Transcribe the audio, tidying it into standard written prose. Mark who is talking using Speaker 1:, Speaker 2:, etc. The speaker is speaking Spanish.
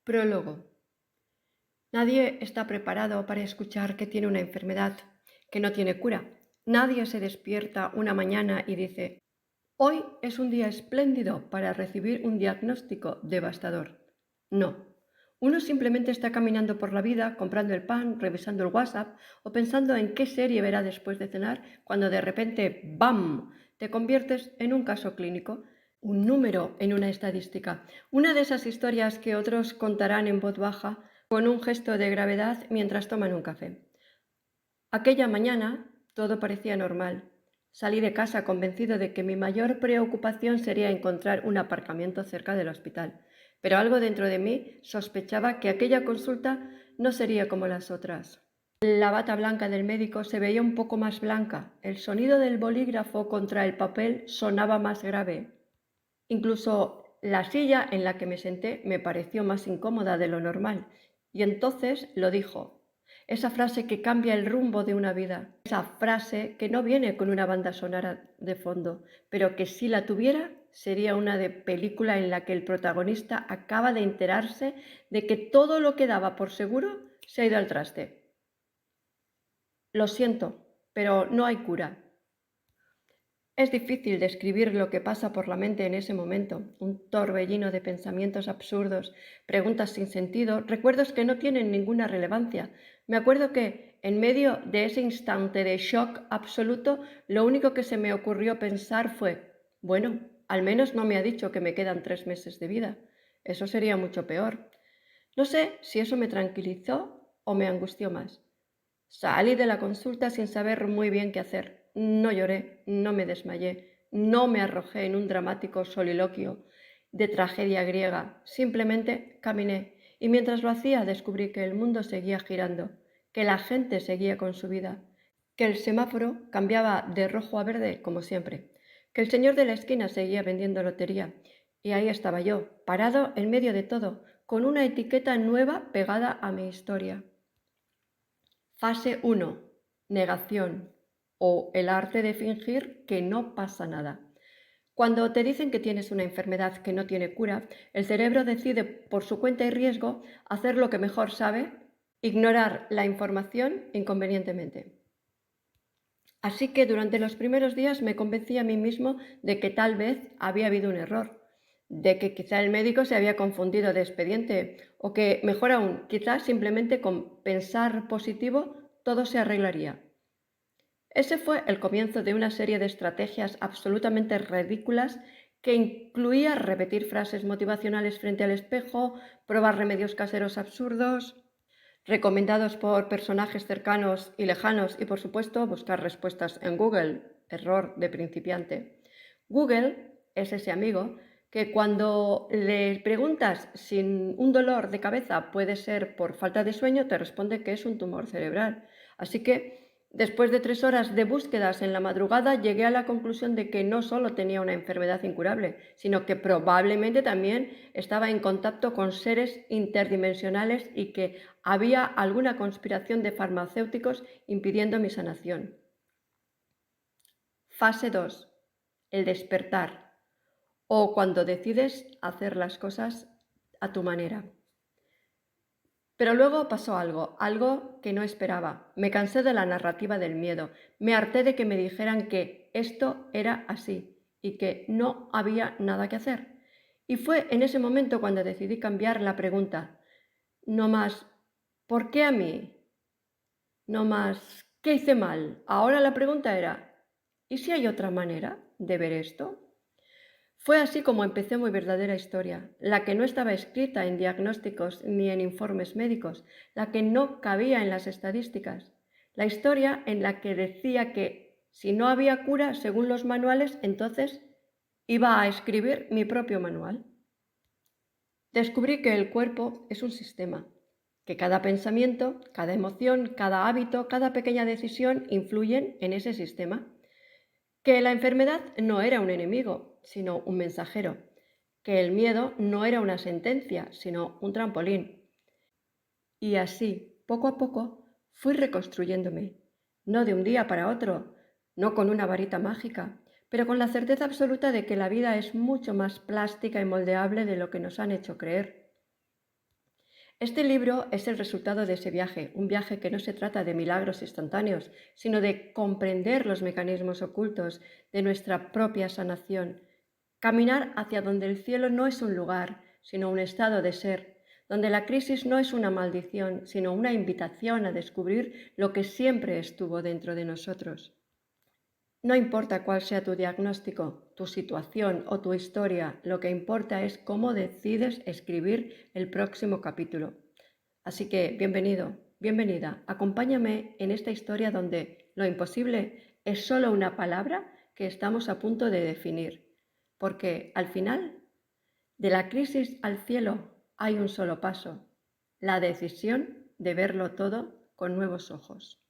Speaker 1: Prólogo. Nadie está preparado para escuchar que tiene una enfermedad que no tiene cura. Nadie se despierta una mañana y dice, hoy es un día espléndido para recibir un diagnóstico devastador. No. Uno simplemente está caminando por la vida, comprando el pan, revisando el WhatsApp o pensando en qué serie verá después de cenar, cuando de repente, ¡bam!, te conviertes en un caso clínico, un número en una estadística. Una de esas historias que otros contarán en voz baja con un gesto de gravedad mientras toman un café. Aquella mañana todo parecía normal. Salí de casa convencido de que mi mayor preocupación sería encontrar un aparcamiento cerca del hospital, pero algo dentro de mí sospechaba que aquella consulta no sería como las otras. La bata blanca del médico se veía un poco más blanca, el sonido del bolígrafo contra el papel sonaba más grave. Incluso la silla en la que me senté me pareció más incómoda de lo normal, y entonces lo dijo. Esa frase que cambia el rumbo de una vida, esa frase que no viene con una banda sonora de fondo, pero que si la tuviera sería una de película en la que el protagonista acaba de enterarse de que todo lo que daba por seguro se ha ido al traste. Lo siento, pero no hay cura. Es difícil describir lo que pasa por la mente en ese momento, un torbellino de pensamientos absurdos, preguntas sin sentido, recuerdos que no tienen ninguna relevancia. Me acuerdo que, en medio de ese instante de shock absoluto, lo único que se me ocurrió pensar fue, bueno, al menos no me ha dicho que me quedan 3 meses de vida. Eso sería mucho peor. No sé si eso me tranquilizó o me angustió más. Salí de la consulta sin saber muy bien qué hacer. No lloré, no me desmayé, no me arrojé en un dramático soliloquio de tragedia griega. Simplemente caminé y mientras lo hacía descubrí que el mundo seguía girando, que la gente seguía con su vida, que el semáforo cambiaba de rojo a verde como siempre, que el señor de la esquina seguía vendiendo lotería. Y ahí estaba yo, parado en medio de todo, con una etiqueta nueva pegada a mi historia. Fase 1. Negación o el arte de fingir que no pasa nada. Cuando te dicen que tienes una enfermedad que no tiene cura, el cerebro decide por su cuenta y riesgo hacer lo que mejor sabe, ignorar la información inconvenientemente. Así que durante los primeros días me convencí a mí mismo de que tal vez había habido un error, de que quizá el médico se había confundido de expediente o que, mejor aún, quizá simplemente con pensar positivo todo se arreglaría. Ese fue el comienzo de una serie de estrategias absolutamente ridículas que incluía repetir frases motivacionales frente al espejo, probar remedios caseros absurdos, recomendados por personajes cercanos y lejanos y, por supuesto, buscar respuestas en Google, error de principiante. Google es ese amigo que cuando le preguntas si un dolor de cabeza puede ser por falta de sueño, te responde que es un tumor cerebral. Así que, después de 3 horas de búsquedas en la madrugada, llegué a la conclusión de que no solo tenía una enfermedad incurable, sino que probablemente también estaba en contacto con seres interdimensionales y que había alguna conspiración de farmacéuticos impidiendo mi sanación. Fase 2. El despertar, o cuando decides hacer las cosas a tu manera. Pero luego pasó algo que no esperaba. Me cansé de la narrativa del miedo. Me harté de que me dijeran que esto era así y que no había nada que hacer. Y fue en ese momento cuando decidí cambiar la pregunta. No más, ¿por qué a mí? No más, ¿qué hice mal? Ahora la pregunta era, ¿y si hay otra manera de ver esto? Fue así como empecé mi verdadera historia, la que no estaba escrita en diagnósticos ni en informes médicos, la que no cabía en las estadísticas, la historia en la que decía que si no había cura según los manuales, entonces iba a escribir mi propio manual. Descubrí que el cuerpo es un sistema, que cada pensamiento, cada emoción, cada hábito, cada pequeña decisión influyen en ese sistema, que la enfermedad no era un enemigo, sino un mensajero, que el miedo no era una sentencia, sino un trampolín. Y así, poco a poco, fui reconstruyéndome, no de un día para otro, no con una varita mágica, pero con la certeza absoluta de que la vida es mucho más plástica y moldeable de lo que nos han hecho creer. Este libro es el resultado de ese viaje, un viaje que no se trata de milagros instantáneos, sino de comprender los mecanismos ocultos de nuestra propia sanación, caminar hacia donde el cielo no es un lugar, sino un estado de ser, donde la crisis no es una maldición, sino una invitación a descubrir lo que siempre estuvo dentro de nosotros. No importa cuál sea tu diagnóstico, tu situación o tu historia, lo que importa es cómo decides escribir el próximo capítulo. Así que bienvenido, bienvenida, acompáñame en esta historia donde lo imposible es solo una palabra que estamos a punto de definir, porque al final, de la crisis al cielo hay un solo paso, la decisión de verlo todo con nuevos ojos.